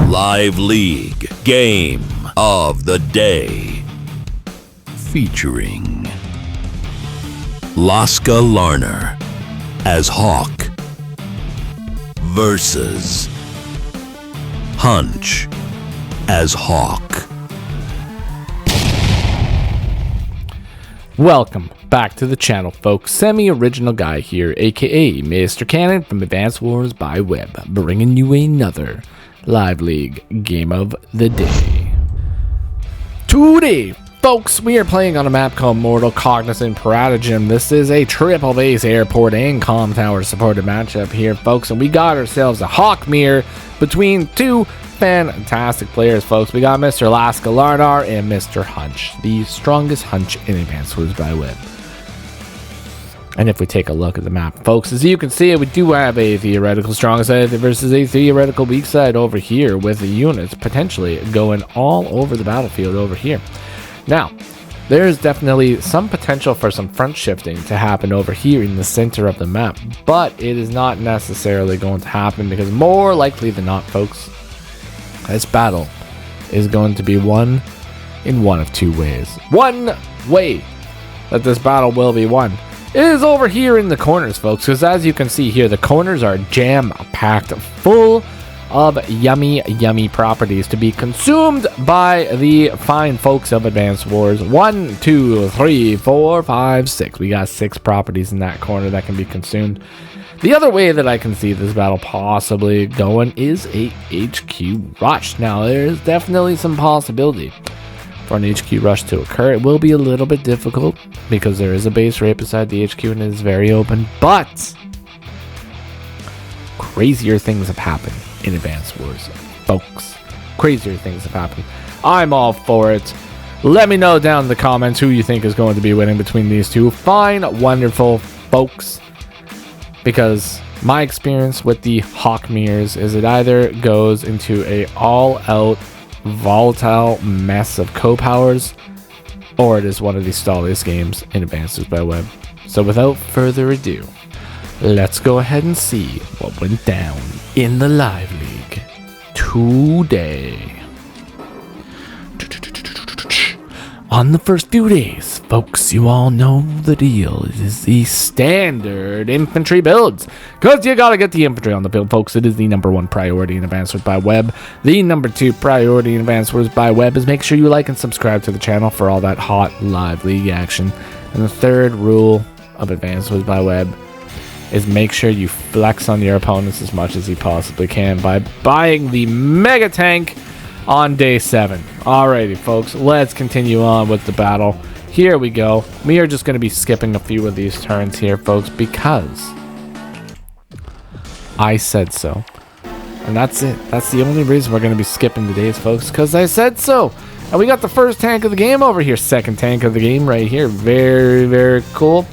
Live League Game of the Day. Featuring LaskaLarnar as Hawke versus Hunch as Hawke. Welcome back to the channel, folks. Semi-original guy here, aka Mr. Cannon from Advanced Wars by Web, bringing you another Live League Game of the Day. Today, folks, we are playing on a map called Mortal Cognizant Paratogym. This is a triple base airport and comm tower supported matchup here, folks, and we got ourselves a Hawke mirror between two fantastic players, folks. We got Mr. LaskaLarnar and Mr. Hunch, the strongest hunch in Advanced Wars by Web. And if we take a look at the map, folks, as you can see, we do have a theoretical strong side versus a theoretical weak side over here, with the units potentially going all over the battlefield over here. Now, there's definitely some potential for some front shifting to happen over here in the center of the map, but it is not necessarily going to happen because more likely than not, folks, this battle is going to be won in one of two ways. One way that this battle will be won is over here in the corners, folks, because as you can see here, the corners are jam-packed full of yummy properties to be consumed by the fine folks of Advanced Wars. 1, 2, 3, 4, 5, 6. We got 6 properties in that corner that can be consumed. The other way that I can see this battle possibly going is a HQ rush. Now, there's definitely some possibility for an HQ rush to occur. It will be a little bit difficult because there is a base right beside the HQ and it is very open, but crazier things have happened in Advanced Wars, folks. Crazier things have happened. I'm all for it. Let me know down in the comments who you think is going to be winning between these two fine, wonderful folks, because my experience with the Hawke mirrors is it either goes into a all-out volatile mess of co-powers, or it is one of the stalliest games in Advanced Wars by Web. So without further ado, let's go ahead and see what went down in the Live League today. On the first few days, folks, you all know the deal. It is the standard infantry builds, because you gotta get the infantry on the field, folks. It is the #1 priority in Advanced Wars by Web. The #2 priority in Advanced Wars by Web is make sure you like and subscribe to the channel for all that hot Live League action. And the third rule of Advanced Wars by Web is make sure you flex on your opponents as much as you possibly can by buying the mega tank on day 7. Alrighty, folks, let's continue on with the battle. Here we go. We are just going to be skipping a few of these turns here, folks, because I said so. And that's it. That's the only reason we're going to be skipping the days, folks, because I said so. And we got the first tank of the game over here. Second tank of the game right here. Very cool.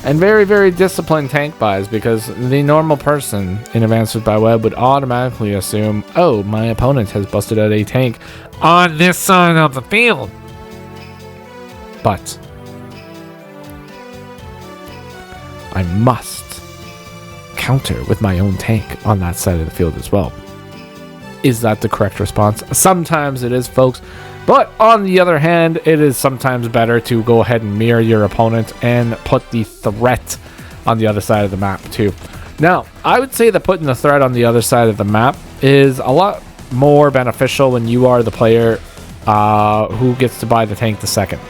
And very disciplined tank buys, because the normal person in Advanced Wars by Web would automatically assume, oh, my opponent has busted out a tank on this side of the field. But I must counter with my own tank on that side of the field as well. Is that the correct response? Sometimes it is, folks. But on the other hand, it is sometimes better to go ahead and mirror your opponent and put the threat on the other side of the map too. Now, I would say that putting the threat on the other side of the map is a lot more beneficial when you are the player who gets to buy the tank the second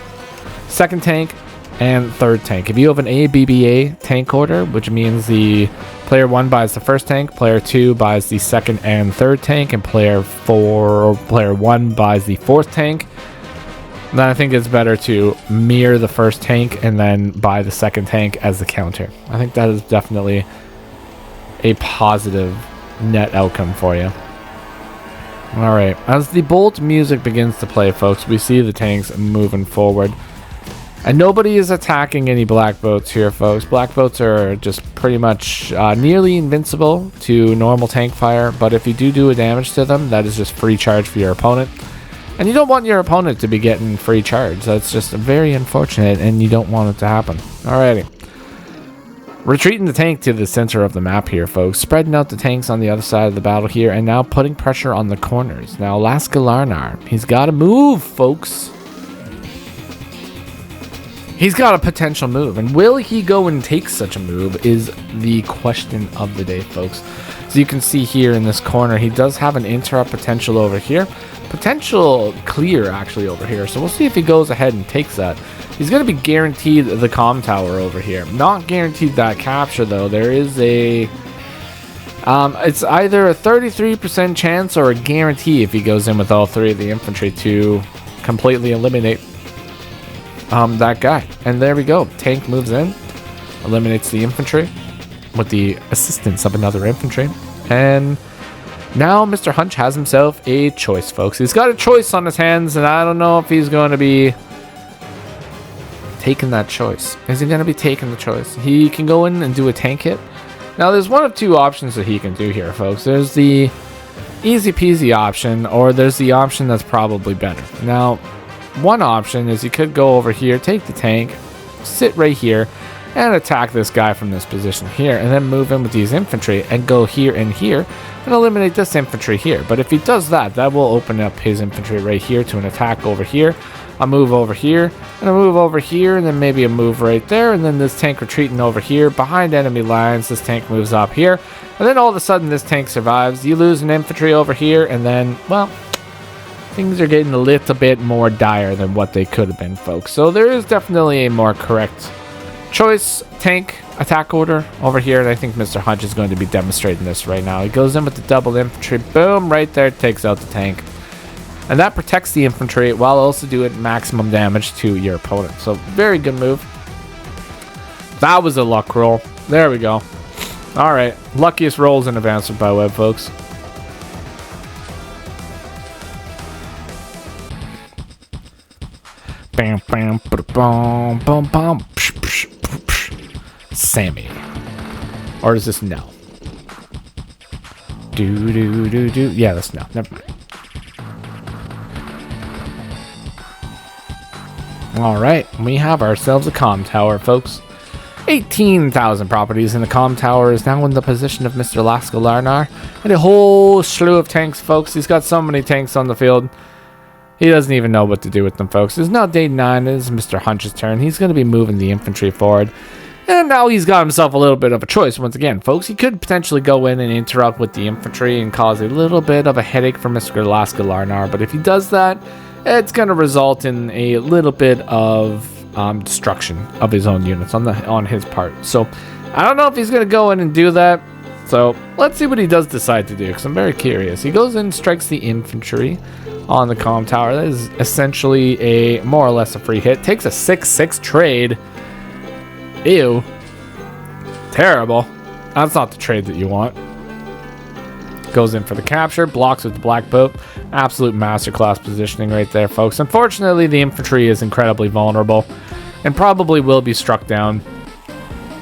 tank and third tank. If you have an AWBW tank order, which means the player 1 buys the first tank, player 2 buys the second and third tank, and player 1 buys the fourth tank, then I think it's better to mirror the first tank and then buy the second tank as the counter. I think that is definitely a positive net outcome for you. Alright, as the bolt music begins to play, folks, we see the tanks moving forward. And nobody is attacking any black boats here, folks. Black boats are just pretty much nearly invincible to normal tank fire, but if you do a damage to them, that is just free charge for your opponent. And you don't want your opponent to be getting free charge. That's just very unfortunate, and you don't want it to happen. Alrighty. Retreating the tank to the center of the map here, folks. Spreading out the tanks on the other side of the battle here, and now putting pressure on the corners. Now, LaskaLarnar, he's got to move, folks. He's got a potential move, and will he go and take such a move is the question of the day, folks. So you can see here in this corner, he does have an interrupt potential over here. Potential clear, actually, over here. So we'll see if he goes ahead and takes that. He's going to be guaranteed the comm tower over here. Not guaranteed that capture, though. There is a... it's either a 33% chance or a guarantee if he goes in with all three of the infantry to completely eliminate that guy. And there we go. Tank moves in, eliminates the infantry with the assistance of another infantry. And now Mr. Hunch has himself a choice, folks. He's got a choice on his hands, and I don't know if he's going to be taking that choice. Is he going to be taking the choice? He can go in and do a tank hit. Now, there's one of two options that he can do here, folks. There's the easy peasy option, or there's the option that's probably better. Now, one option is you could go over here, take the tank, sit right here, and attack this guy from this position here, and then move in with these infantry and go here and here and eliminate this infantry here. But if he does that, that will open up his infantry right here to an attack over here, a move over here, and a move over here, and then maybe a move right there, and then this tank retreating over here behind enemy lines. This tank moves up here, and then all of a sudden this tank survives. You lose an infantry over here, and then, well, things are getting a little bit more dire than what they could have been, folks. So there is definitely a more correct choice tank attack order over here, and I think Mr. Hunch is going to be demonstrating this right now. He goes in with the double infantry, boom, right there, takes out the tank, and that protects the infantry while also doing maximum damage to your opponent. So very good move. That was a luck roll. There we go. All right, luckiest rolls in Advanced by Web, folks. Bam, bam, boom, boom, boom. Sammy. Or is this no? Do. Yeah, that's no. Never mind. Alright, we have ourselves a comm tower, folks. 18,000 properties, and the comm tower is now in the position of Mr. LaskaLarnar. And a whole slew of tanks, folks. He's got so many tanks on the field. He doesn't even know what to do with them, folks. It's now day 9. It is Mr. Hunch's turn. He's going to be moving the infantry forward. And now he's got himself a little bit of a choice once again, folks. He could potentially go in and interrupt with the infantry and cause a little bit of a headache for Mr. LaskaLarnar. But if he does that, it's going to result in a little bit of destruction of his own units on his part. So I don't know if he's going to go in and do that. So let's see what he does decide to do, because I'm very curious. He goes in and strikes the infantry on the comm tower. That is essentially a more or less a free hit. Takes a 6-6 trade. Ew. Terrible. That's not the trade that you want. Goes in for the capture. Blocks with the black boat. Absolute masterclass positioning right there, folks. Unfortunately, the infantry is incredibly vulnerable and probably will be struck down.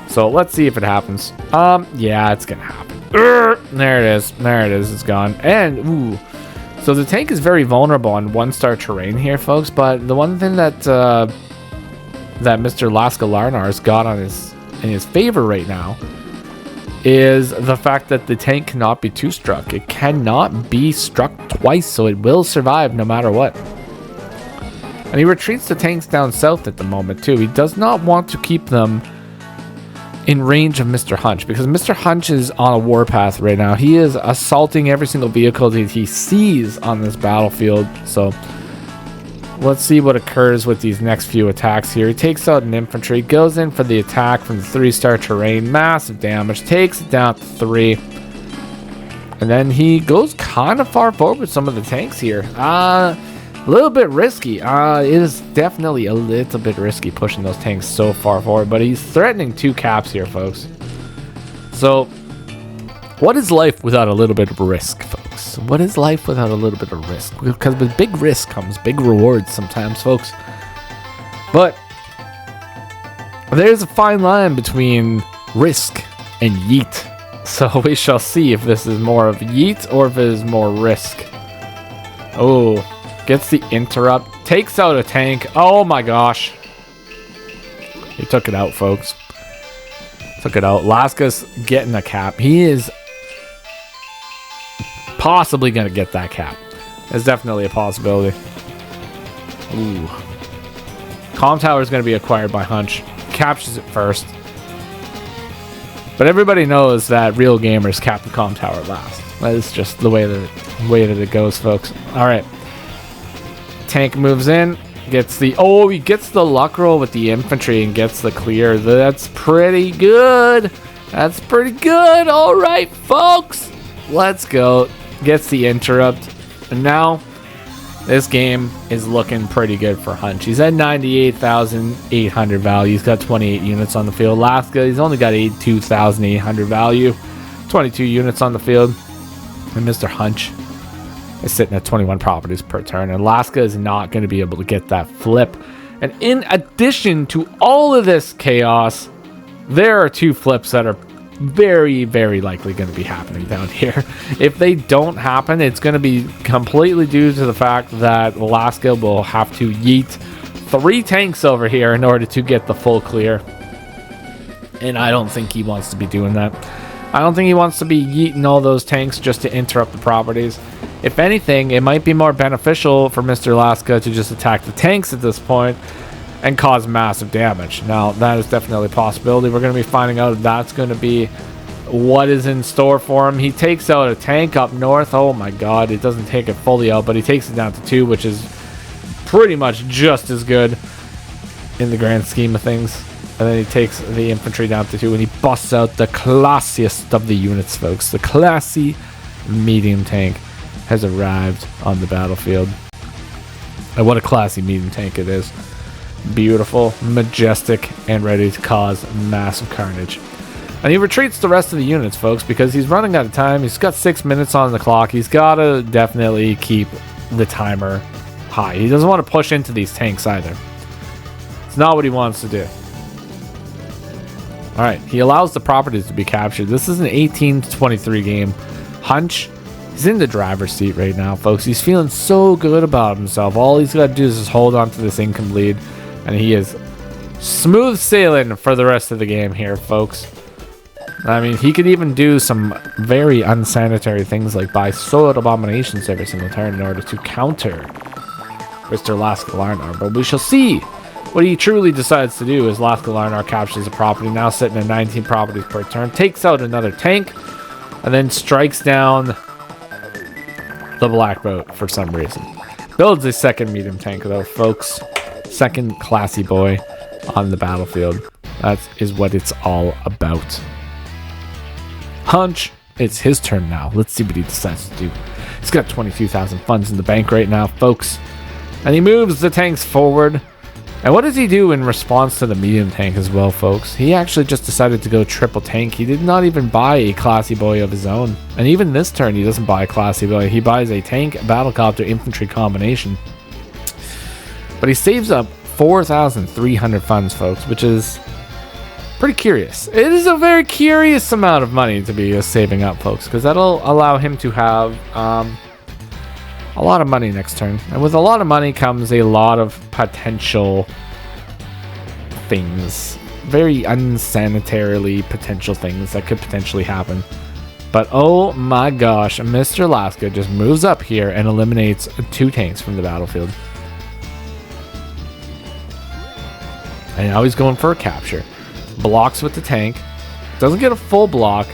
So let's see if it happens. Yeah, it's gonna happen. There it is. There it is. It's gone. And, ooh. So the tank is very vulnerable on 1-star terrain here, folks. But the one thing that that Mr. LaskaLarnar has got in his favor right now is the fact that the tank cannot be two-struck. It cannot be struck twice, so it will survive no matter what. And he retreats the tanks down south at the moment, too. He does not want to keep them in range of Mr. Hunch, because Mr. Hunch is on a warpath right now. He is assaulting every single vehicle that he sees on this battlefield. So let's see what occurs with these next few attacks here. He takes out an infantry, goes in for the attack from the 3-star terrain, massive damage, takes it down to 3. And then he goes kind of far forward with some of the tanks here. A little bit risky. It is definitely a little bit risky pushing those tanks so far forward, but he's threatening 2 caps here, folks. So, what is life without a little bit of risk, folks? What is life without a little bit of risk? Because with big risk comes big rewards sometimes, folks. But there's a fine line between risk and yeet. So we shall see if this is more of yeet or if it is more risk. Oh. Gets the interrupt. Takes out a tank. Oh my gosh. He took it out, folks. Took it out. Laska's getting a cap. He is possibly going to get that cap. It's definitely a possibility. Ooh. Comm Tower is going to be acquired by Hunch. Captures it first. But everybody knows that real gamers cap the Comm Tower last. That is just the way that it goes, folks. All right. Tank moves in. Gets the... Oh, he gets the luck roll with the infantry and gets the clear. That's pretty good. That's pretty good. All right, folks. Let's go. Gets the interrupt. And now... this game is looking pretty good for Hunch. He's at 98,800 value. He's got 28 units on the field. Laska, he's only got 82,800 value. 22 units on the field. And Mr. Hunch is sitting at 21 properties per turn. And Laska is not going to be able to get that flip. And in addition to all of this chaos, there are two flips that are very, very likely going to be happening down here. If they don't happen, it's going to be completely due to the fact that Laska will have to yeet 3 tanks over here in order to get the full clear. And I don't think he wants to be doing that. I don't think he wants to be yeeting all those tanks just to interrupt the properties. If anything, it might be more beneficial for Mr. Laska to just attack the tanks at this point and cause massive damage. Now, that is definitely a possibility. We're going to be finding out if that's going to be what is in store for him. He takes out a tank up north. Oh my god, it doesn't take it fully out, but he takes it down to 2, which is pretty much just as good in the grand scheme of things. And then he takes the infantry down to 2, and he busts out the classiest of the units, folks. The classy medium tank has arrived on the battlefield. And what a classy medium tank it is. Beautiful, majestic, and ready to cause massive carnage. And he retreats the rest of the units, folks, because he's running out of time. He's got 6 minutes on the clock. He's got to definitely keep the timer high. He doesn't want to push into these tanks either. It's not what he wants to do. All right, he allows the properties to be captured. This is an 18-23 game. Hunch, he's in the driver's seat right now, folks. He's feeling so good about himself. All he's got to do is just hold on to this income lead. And he is smooth sailing for the rest of the game here, folks. I mean, he could even do some very unsanitary things like buy soiled abominations every single turn in order to counter Mr. LaskaLarnar. But we shall see what he truly decides to do as LaskaLarnar captures a property, now sitting at 19 properties per turn, takes out another tank, and then strikes down the black boat for some reason. Builds a second medium tank, though, folks. Second classy boy on the battlefield. That is what it's all about. Hunch, it's his turn now. Let's see what he decides to do. He's got 22,000 funds in the bank right now, folks. And he moves the tanks forward. And what does he do in response to the medium tank as well, folks? He actually just decided to go triple tank. He did not even buy a classy boy of his own. And even this turn, he doesn't buy a classy boy. He buys a tank, battlecopter, infantry combination. But he saves up 4,300 funds, folks, which is pretty curious. It is a very curious amount of money to be saving up, folks, because that'll allow him to have a lot of money next turn. And with a lot of money comes a lot of potential things. Very unsanitarily potential things that could potentially happen. But oh my gosh, Mr. Laska just moves up here and eliminates 2 tanks from the battlefield. And now he's going for a capture. Blocks with the tank. Doesn't get a full block,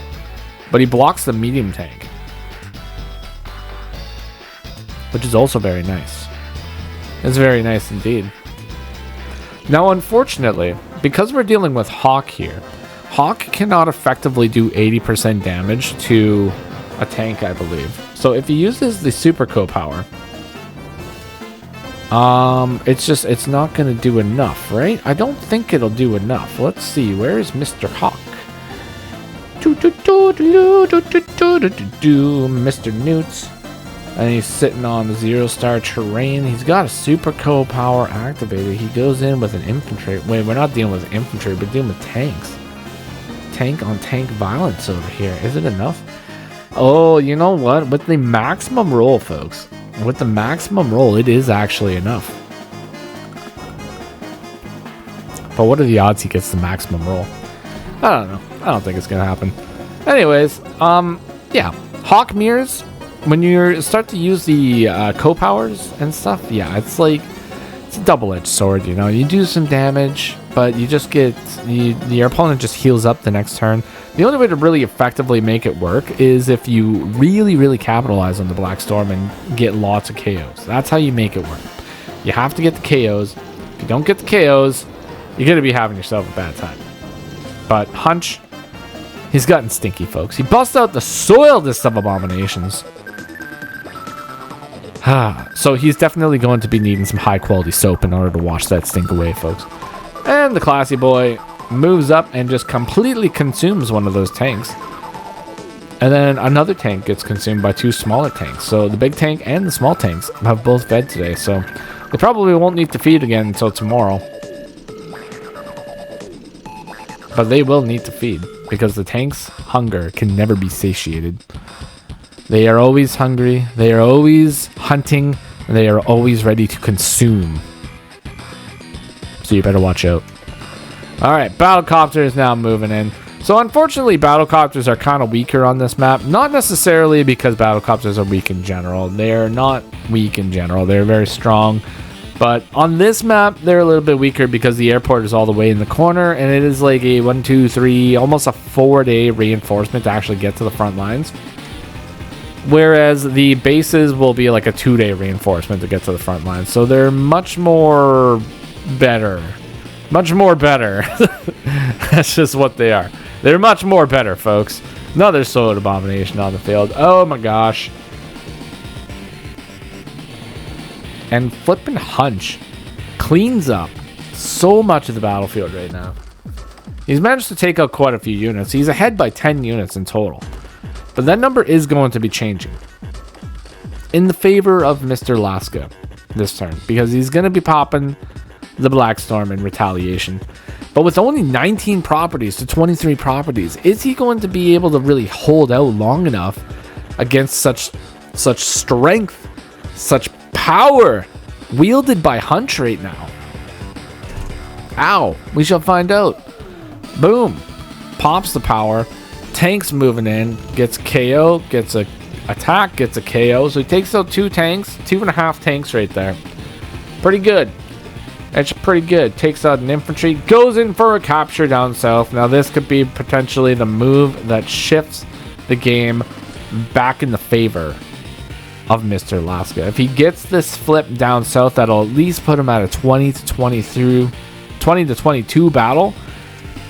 but he blocks the medium tank, which is also very nice. It's very nice indeed. Now, unfortunately, because we're dealing with Hawke here, Hawke cannot effectively do 80% damage to a tank, I believe. So if he uses the super co-power, it's not going to do enough, right? I don't think it'll do enough. Let's see. Where is Mr. Hawke? Mr. Newts. And he's sitting on the 0-star terrain. He's got a super co-power activated. He goes in with an infantry. Wait, we're not dealing with infantry, but dealing with tanks. Tank on tank violence over here. Is it enough? Oh, you know what? With the maximum roll, folks. With the maximum roll, it is actually enough. But what are the odds he gets the maximum roll? I don't know. I don't think it's gonna happen. Anyways, yeah, Hawke mirrors. When you start to use the co-powers and stuff, yeah, it's like it's a double-edged sword. You know, you do some damage, but you just get your opponent just heals up the next turn. The only way to really effectively make it work is if you really, really capitalize on the Black Storm and get lots of KOs. That's how you make it work. You have to get the KOs. If you don't get the KOs, you're gonna be having yourself a bad time. But Hunch, he's gotten stinky, folks. He busts out the soilest of abominations. So he's definitely going to be needing some high quality soap in order to wash that stink away, folks. And the classy boy moves up and just completely consumes one of those tanks. And then another tank gets consumed by two smaller tanks. So the big tank and the small tanks have both fed today. So they probably won't need to feed again until tomorrow. But they will need to feed because the tank's hunger can never be satiated. They are always hungry, they are always hunting, and they are always ready to consume. So you better watch out. Alright, Battlecopter is now moving in. So unfortunately, Battlecopters are kind of weaker on this map. Not necessarily because Battlecopters are weak in general. They're not weak in general. They're very strong. But on this map, they're a little bit weaker because the airport is all the way in the corner. And it is like a 1, 2, 3, almost a 4-day reinforcement to actually get to the front lines. Whereas the bases will be like a 2-day reinforcement to get to the front lines. So they're much more better. Much more better. That's just what they are. They're much more better, folks. Another Soiled Abomination on the field. Oh my gosh. And flipping Hunch cleans up so much of the battlefield right now. He's managed to take out quite a few units. He's ahead by 10 units in total. But that number is going to be changing in the favor of Mr. Laska this turn, because he's going to be popping the Black Storm in retaliation. But with only 19 properties to 23 properties, is he going to be able to really hold out long enough against such strength, such power wielded by Hunch right now? Ow, we shall find out. Boom, pops the power. Tank's moving in, gets KO, gets a attack, gets a KO. So he takes out 2 tanks, 2.5 tanks right there. Pretty good. It's pretty good. Takes out an infantry, goes in for a capture down south. Now this could be potentially the move that shifts the game back in the favor of Mr. Laska. If he gets this flip down south, that'll at least put him at a 20 to 22 battle,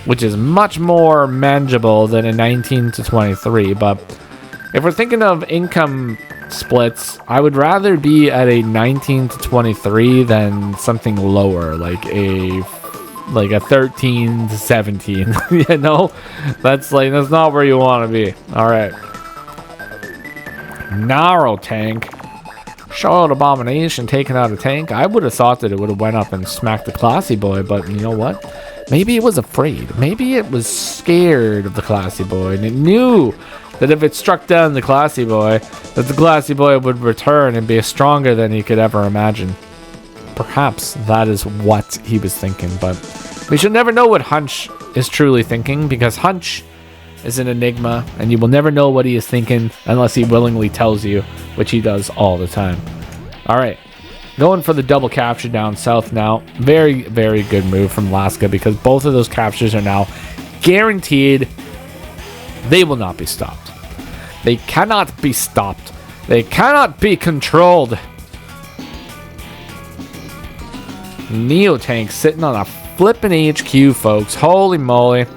which is much more manageable than a 19 to 23. But if we're thinking of income splits, I would rather be at a 19 to 23 than something lower, like a 13 to 17. You know, that's not where you want to be. All right, narrow tank, Soiled Abomination taking out a tank. I would have thought that it would have went up and smacked the classy boy, but you know what? Maybe it was afraid. Maybe it was scared of the classy boy, and it knew that if it struck down the classy boy, that the classy boy would return and be stronger than he could ever imagine. Perhaps that is what he was thinking, but we should never know what Hunch is truly thinking, because Hunch is an enigma, and you will never know what he is thinking unless he willingly tells you, which he does all the time. All right. Going for the double capture down south now. Very, very good move from Laska, because both of those captures are now guaranteed. They will not be stopped. They cannot be stopped. They cannot be controlled. Neo Tank sitting on a flippin' HQ, folks. Holy moly.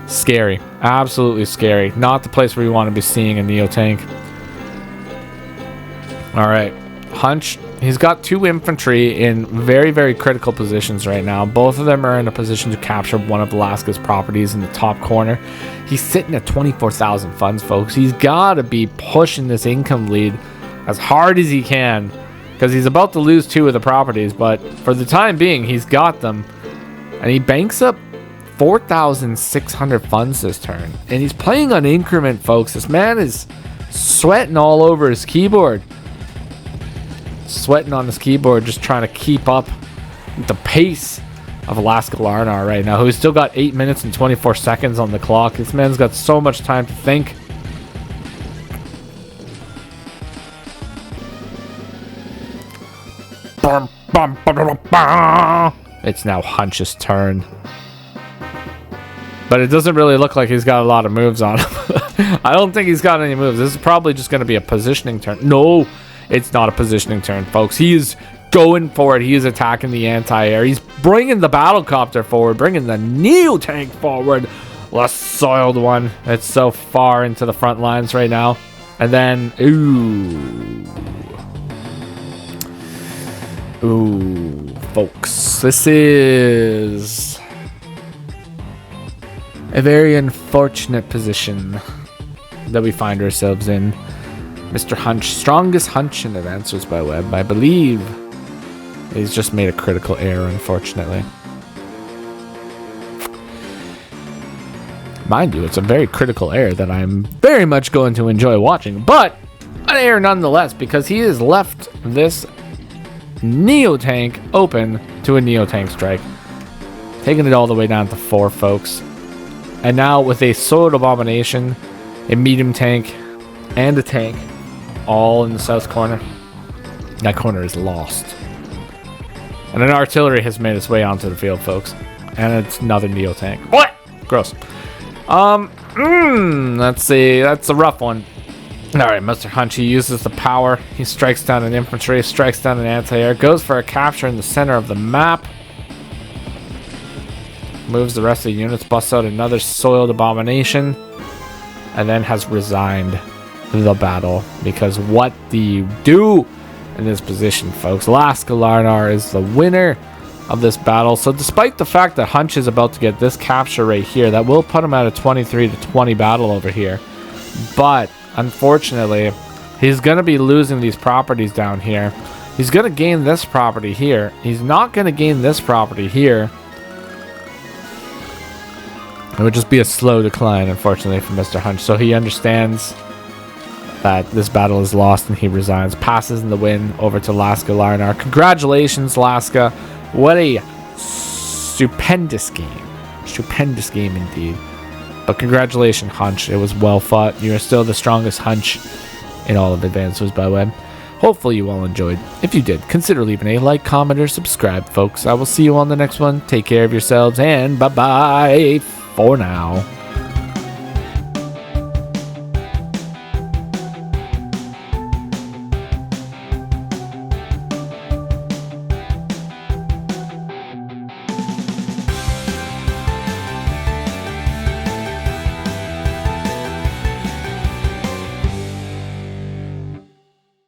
Scary. Absolutely scary. Not the place where you want to be seeing a Neo Tank. All right. Hunch. He's got 2 infantry in very, very critical positions right now. Both of them are in a position to capture one of Laska's properties in the top corner. He's sitting at 24,000 funds, folks. He's got to be pushing this income lead as hard as he can, because he's about to lose 2 of the properties. But for the time being, he's got them. And he banks up 4,600 funds this turn. And he's playing on increment, folks. This man is sweating all over his keyboard. Sweating on his keyboard, just trying to keep up with the pace of LaskaLarnar right now, who's still got 8 minutes and 24 seconds on the clock. This man's got so much time to think. It's now Hunch's turn. But it doesn't really look like he's got a lot of moves on him. I don't think he's got any moves. This is probably just going to be a positioning turn. No, it's not a positioning turn, folks. He is going for it. He is attacking the anti-air. He's bringing the battlecopter forward, bringing the Neo tank forward. The soiled one. It's so far into the front lines right now. And then, ooh, folks, this is a very unfortunate position that we find ourselves in. Mr. Hunch, strongest hunch in Advanced by Web, I believe. He's just made a critical error, unfortunately. Mind you, it's a very critical error that I'm very much going to enjoy watching, but an error nonetheless, because he has left this Neo tank open to a Neo tank strike, taking it all the way down to 4, folks. And now with a Sword Abomination, a medium tank, and a tank, all in the south corner, that corner is lost. And an artillery has made its way onto the field, folks. And it's another Neo tank. What? Gross. Let's see. That's a rough one. Alright, Mr. Hunch, he uses the power. He strikes down an infantry, strikes down an anti-air, goes for a capture in the center of the map. Moves the rest of the units, busts out another Soiled Abomination, and then has resigned the battle. Because what do you do in this position, folks? LaskaLarnar is the winner of this battle. So despite the fact that Hunch is about to get this capture right here, that will put him at a 23-20 battle over here. But unfortunately, he's going to be losing these properties down here. He's going to gain this property here. He's not going to gain this property here. It would just be a slow decline, unfortunately, for Mr. Hunch. So he understands that this battle is lost and he resigns. Passes in the win over to LaskaLarnar. Congratulations, Laska. What a stupendous game. Stupendous game indeed. But congratulations, Hunch. It was well fought. You are still the strongest Hunch in all of Advanced by Web. Hopefully you all enjoyed. If you did, consider leaving a like, comment, or subscribe, folks. I will see you on the next one. Take care of yourselves, and bye-bye for now.